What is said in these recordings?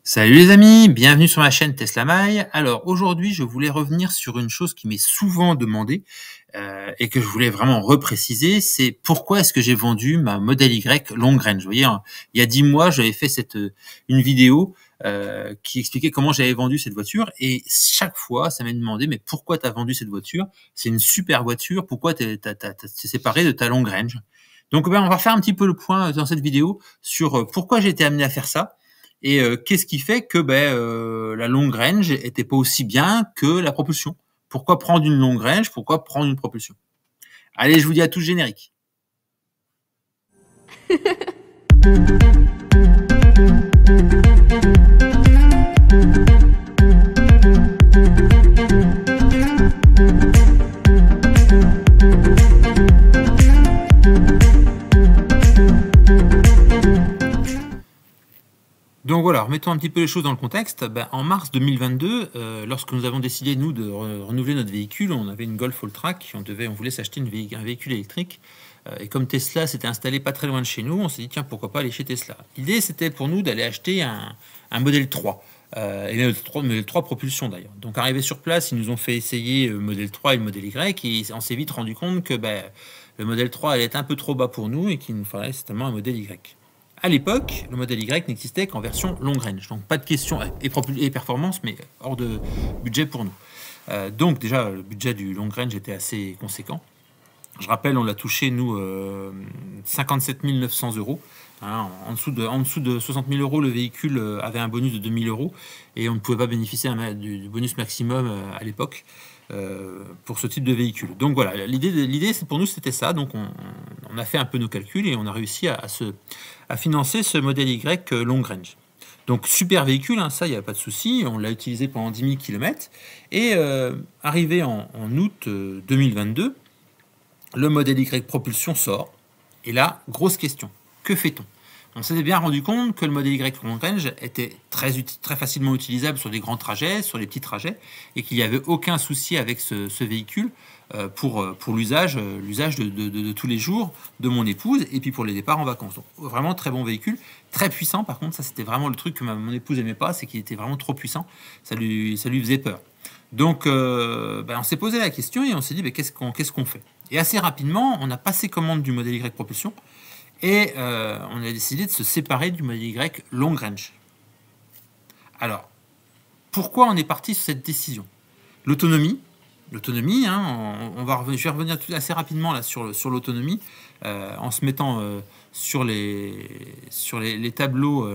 Salut les amis, bienvenue sur ma chaîne Tesla My. Alors aujourd'hui, je voulais revenir sur une chose qui m'est souvent demandée et que je voulais vraiment repréciser, c'est pourquoi est-ce que j'ai vendu ma Model Y long range. Vous voyez, hein, il y a 10 mois, j'avais fait une vidéo qui expliquait comment j'avais vendu cette voiture et chaque fois, ça m'a demandé mais pourquoi tu as vendu cette voiture? C'est une super voiture, pourquoi t'es séparé de ta long range? Donc on va faire un petit peu le point dans cette vidéo sur pourquoi j'ai été amené à faire ça. Et qu'est-ce qui fait que la long range était pas aussi bien que la propulsion? Pourquoi prendre une long range? Pourquoi prendre une propulsion? Allez, je vous dis à tous générique. Donc voilà, remettons un petit peu les choses dans le contexte. En mars 2022, lorsque nous avons décidé, nous, de renouveler notre véhicule, on avait une Golf All-Track, on voulait s'acheter un véhicule électrique. Et comme Tesla s'était installé pas très loin de chez nous, on s'est dit, tiens, pourquoi pas aller chez Tesla. L'idée, c'était pour nous d'aller acheter un modèle 3. Et modèle 3 propulsion d'ailleurs. Donc arrivé sur place, ils nous ont fait essayer le modèle 3 et le modèle Y, et on s'est vite rendu compte que le modèle 3 allait être un peu trop bas pour nous et qu'il nous fallait certainement un modèle Y. À l'époque, le modèle Y n'existait qu'en version long range, donc pas de question et performance, mais hors de budget pour nous. Donc déjà, le budget du long range était assez conséquent. Je rappelle, on l'a touché, nous, 57 900 euros. Hein, en dessous de 60 000 euros, le véhicule avait un bonus de 2 000 euros et on ne pouvait pas bénéficier du bonus maximum à l'époque pour ce type de véhicule. Donc voilà, l'idée pour nous, c'était ça. Donc on a fait un peu nos calculs et on a réussi à financer ce modèle Y long range. Donc super véhicule, hein, ça, il n'y a pas de souci. On l'a utilisé pendant 10 000 km. Et arrivé en août 2022, le modèle Y propulsion sort. Et là, grosse question, que fait-on? On s'était bien rendu compte que le modèle Y long range était très facilement utilisable sur des grands trajets, sur les petits trajets, et qu'il n'y avait aucun souci avec ce véhicule pour l'usage de tous les jours de mon épouse, et puis pour les départs en vacances. Donc, vraiment très bon véhicule, très puissant par contre, ça c'était vraiment le truc que mon épouse n'aimait pas, c'est qu'il était vraiment trop puissant, ça lui faisait peur. Donc on s'est posé la question et on s'est dit qu'est-ce qu'on fait? Et assez rapidement, on a passé commande du modèle Y propulsion, et on a décidé de se séparer du modèle Y long range. Alors, pourquoi on est parti sur cette décision? L'autonomie, hein, je vais revenir assez rapidement là, sur l'autonomie, en se mettant sur les tableaux,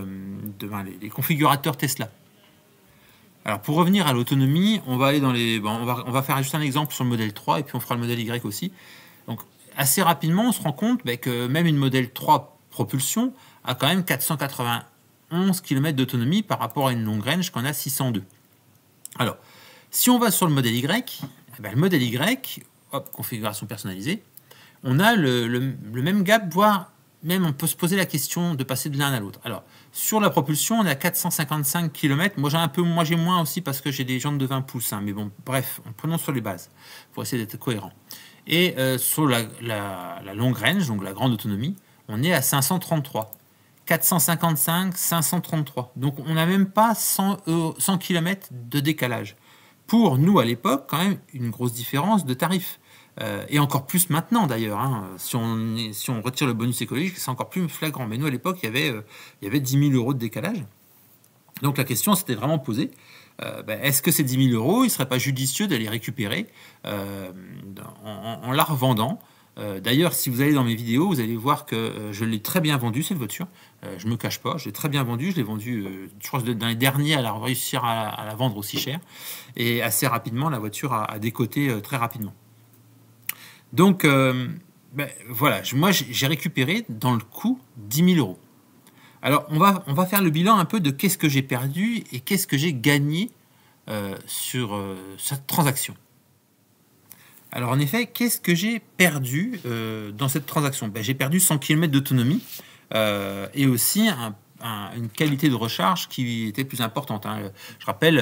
les configurateurs Tesla. Alors, pour revenir à l'autonomie, on va aller dans les... on va faire juste un exemple sur le modèle 3, et puis on fera le modèle Y aussi. Donc, assez rapidement, on se rend compte que même une modèle 3 propulsion a quand même 491 km d'autonomie par rapport à une long range qu'on a 602. Alors, si on va sur le modèle Y, le modèle Y, hop, configuration personnalisée, on a le même gap, voire même on peut se poser la question de passer de l'un à l'autre. Alors, sur la propulsion, on a 455 km. Moi, j'ai moins aussi parce que j'ai des jantes de 20 pouces. Hein, mais bon, bref, prenons sur les bases pour essayer d'être cohérent. Et sur la long range, donc la grande autonomie, on est à 533. 455, 533. Donc, on n'a même pas 100 km de décalage. Pour nous, à l'époque, quand même, une grosse différence de tarif. Et encore plus maintenant, d'ailleurs. Hein. Si on retire le bonus écologique, c'est encore plus flagrant. Mais nous, à l'époque, il y avait 10 000 euros de décalage. Donc, la question s'était vraiment posée. Est-ce que ces 10 000 euros, il ne serait pas judicieux de les récupérer en la revendant? D'ailleurs, si vous allez dans mes vidéos, vous allez voir que je l'ai très bien vendue, cette voiture. Je ne me cache pas, je l'ai très bien vendue. Je l'ai vendue, je crois, dans les derniers à réussir à la vendre aussi cher. Et assez rapidement, la voiture a décoté très rapidement. Donc, voilà, moi, j'ai récupéré dans le coût 10 000 euros. Alors, on va faire le bilan un peu de qu'est-ce que j'ai perdu et qu'est-ce que j'ai gagné sur cette transaction. Alors, en effet, qu'est-ce que j'ai perdu dans cette transaction? J'ai perdu 100 km d'autonomie et aussi une qualité de recharge qui était plus importante. Hein. Je rappelle,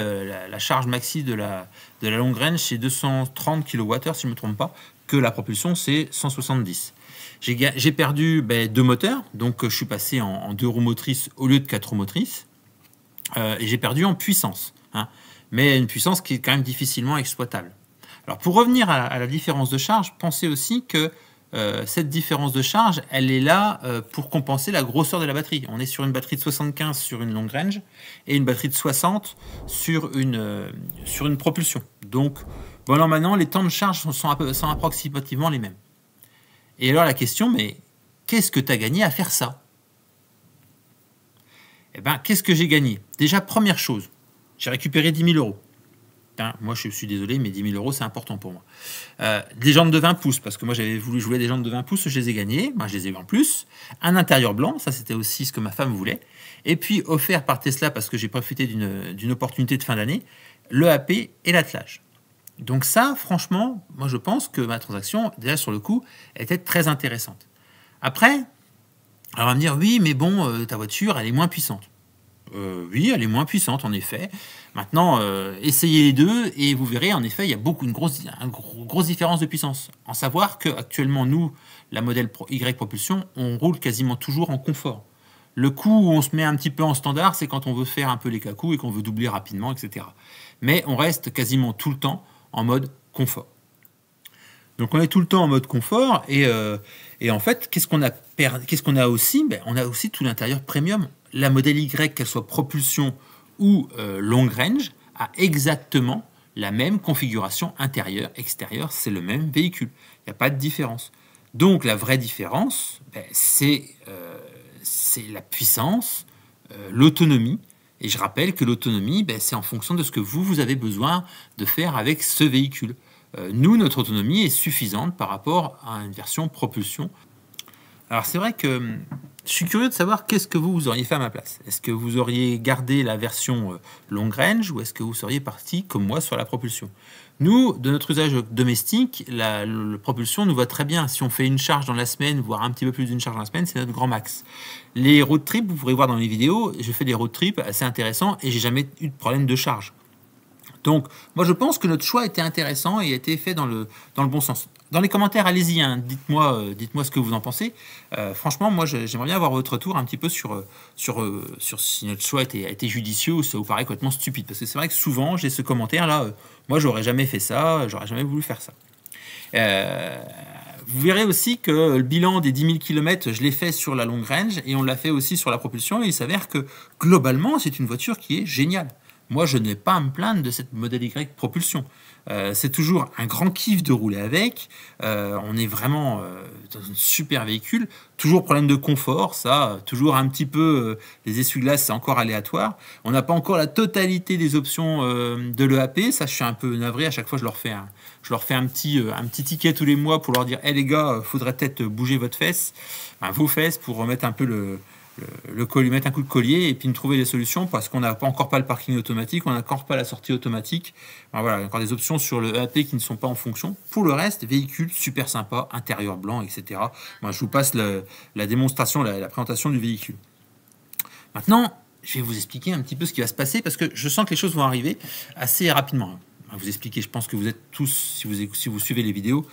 la charge maxi de la long range, c'est 230 kWh, si je ne me trompe pas, que la propulsion, c'est 170. J'ai perdu 2 moteurs, donc je suis passé en 2 roues motrices au lieu de 4 roues motrices. et j'ai perdu en puissance, hein, mais une puissance qui est quand même difficilement exploitable. Alors pour revenir à la différence de charge, pensez aussi que cette différence de charge, elle est là pour compenser la grosseur de la batterie. On est sur une batterie de 75 sur une long range et une batterie de 60 sur une propulsion. Donc, bon, alors maintenant, les temps de charge sont approximativement les mêmes. Et alors la question, mais qu'est-ce que tu as gagné à faire ça? Eh bien, qu'est-ce que j'ai gagné? Déjà, première chose, j'ai récupéré 10 000 euros. Moi, je suis désolé, mais 10 000 euros, c'est important pour moi. Des jantes de 20 pouces, parce que moi, je voulais des jantes de 20 pouces, je les ai gagnées. Moi, je les ai eu en plus. Un intérieur blanc, ça, c'était aussi ce que ma femme voulait. Et puis, offert par Tesla, parce que j'ai profité d'une opportunité de fin d'année, le AP et l'attelage. Donc ça, franchement, moi, je pense que ma transaction, déjà sur le coup, était très intéressante. Après, alors on va me dire, oui, mais bon, ta voiture, elle est moins puissante. Oui, elle est moins puissante, en effet. Maintenant, essayez les deux et vous verrez, en effet, il y a une grosse différence de puissance. En savoir qu'actuellement, nous, la modèle Y Propulsion, on roule quasiment toujours en confort. Le coup où on se met un petit peu en standard, c'est quand on veut faire un peu les cacous et qu'on veut doubler rapidement, etc. Mais on reste quasiment tout le temps en mode confort. Donc on est tout le temps en mode confort et en fait, qu'est-ce qu'on a aussi? On a aussi tout l'intérieur premium. La modèle Y, qu'elle soit propulsion ou long range, a exactement la même configuration intérieure-extérieure. C'est le même véhicule. Il n'y a pas de différence. Donc la vraie différence, c'est la puissance, l'autonomie. Et je rappelle que l'autonomie, c'est en fonction de ce que vous avez besoin de faire avec ce véhicule. Nous, notre autonomie est suffisante par rapport à une version propulsion. Alors c'est vrai que je suis curieux de savoir qu'est-ce que vous auriez fait à ma place. Est-ce que vous auriez gardé la version long range ou est-ce que vous seriez parti comme moi sur la propulsion? Nous, de notre usage domestique, la propulsion nous va très bien. Si on fait une charge dans la semaine, voire un petit peu plus d'une charge dans la semaine, c'est notre grand max. Les road trips, vous pourrez voir dans les vidéos, je fais des road trips assez intéressants et j'ai jamais eu de problème de charge. Donc, moi, je pense que notre choix était intéressant et a été fait dans le bon sens. Dans les commentaires, allez-y, hein, dites-moi ce que vous en pensez. Franchement, moi, j'aimerais bien avoir votre retour un petit peu sur si notre choix a été judicieux ou ça vous paraît complètement stupide. Parce que c'est vrai que souvent, j'ai ce commentaire-là, moi, j'aurais jamais fait ça, j'aurais jamais voulu faire ça. Vous verrez aussi que le bilan des 10 000 km, je l'ai fait sur la long range et on l'a fait aussi sur la propulsion. Et il s'avère que, globalement, c'est une voiture qui est géniale. Moi, je n'ai pas à me plaindre de cette modèle Y propulsion. C'est toujours un grand kiff de rouler avec. On est vraiment dans un super véhicule. Toujours problème de confort, ça. Toujours un petit peu les essuie-glaces, c'est encore aléatoire. On n'a pas encore la totalité des options de l'EAP. Ça, je suis un peu navré. À chaque fois, je leur fais un petit ticket tous les mois pour leur dire, hey, les gars, faudrait peut-être bouger vos fesses pour remettre un peu le collier, mettre un coup de collier et puis me trouver des solutions parce qu'on n'a encore pas le parking automatique, on n'a encore pas la sortie automatique. Alors voilà, encore des options sur le EAP qui ne sont pas en fonction. Pour le reste, véhicule super sympa, intérieur blanc, etc. Moi, je vous passe la démonstration, la présentation du véhicule. Maintenant, je vais vous expliquer un petit peu ce qui va se passer parce que je sens que les choses vont arriver assez rapidement. Vous expliquer, je pense que vous êtes tous, si vous suivez les vidéos,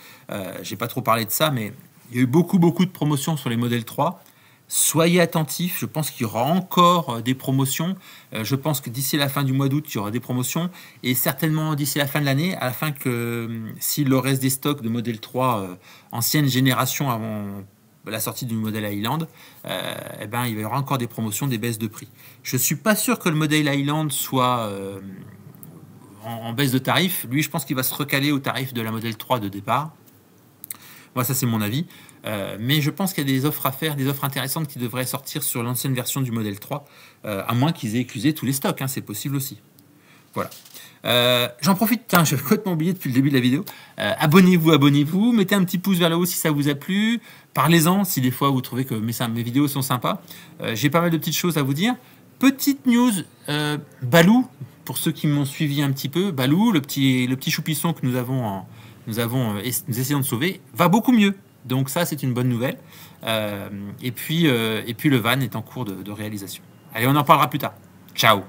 j'ai pas trop parlé de ça, mais il y a eu beaucoup de promotions sur les modèles 3. Soyez attentifs, je pense qu'il y aura encore des promotions. Je pense que d'ici la fin du mois d'août, il y aura des promotions. Et certainement d'ici la fin de l'année, à la fin que s'il leur reste des stocks de modèle 3 ancienne génération avant la sortie du modèle Highland, il y aura encore des promotions, des baisses de prix. Je ne suis pas sûr que le modèle Highland soit en baisse de tarif. Lui, je pense qu'il va se recaler au tarif de la modèle 3 de départ. Moi, ça, c'est mon avis. Mais je pense qu'il y a des offres à faire, des offres intéressantes qui devraient sortir sur l'ancienne version du modèle 3, à moins qu'ils aient éclusé tous les stocks, hein, c'est possible aussi. Voilà. J'en profite, j'avais complètement oublié depuis le début de la vidéo. Abonnez-vous, mettez un petit pouce vers le haut si ça vous a plu. Parlez-en si des fois vous trouvez que mes vidéos sont sympas. J'ai pas mal de petites choses à vous dire. Petite news, Balou, pour ceux qui m'ont suivi un petit peu, Balou, le petit choupisson que nous essayons de sauver, va beaucoup mieux. Donc ça, c'est une bonne nouvelle. Et puis le van est en cours de réalisation. Allez, on en parlera plus tard. Ciao!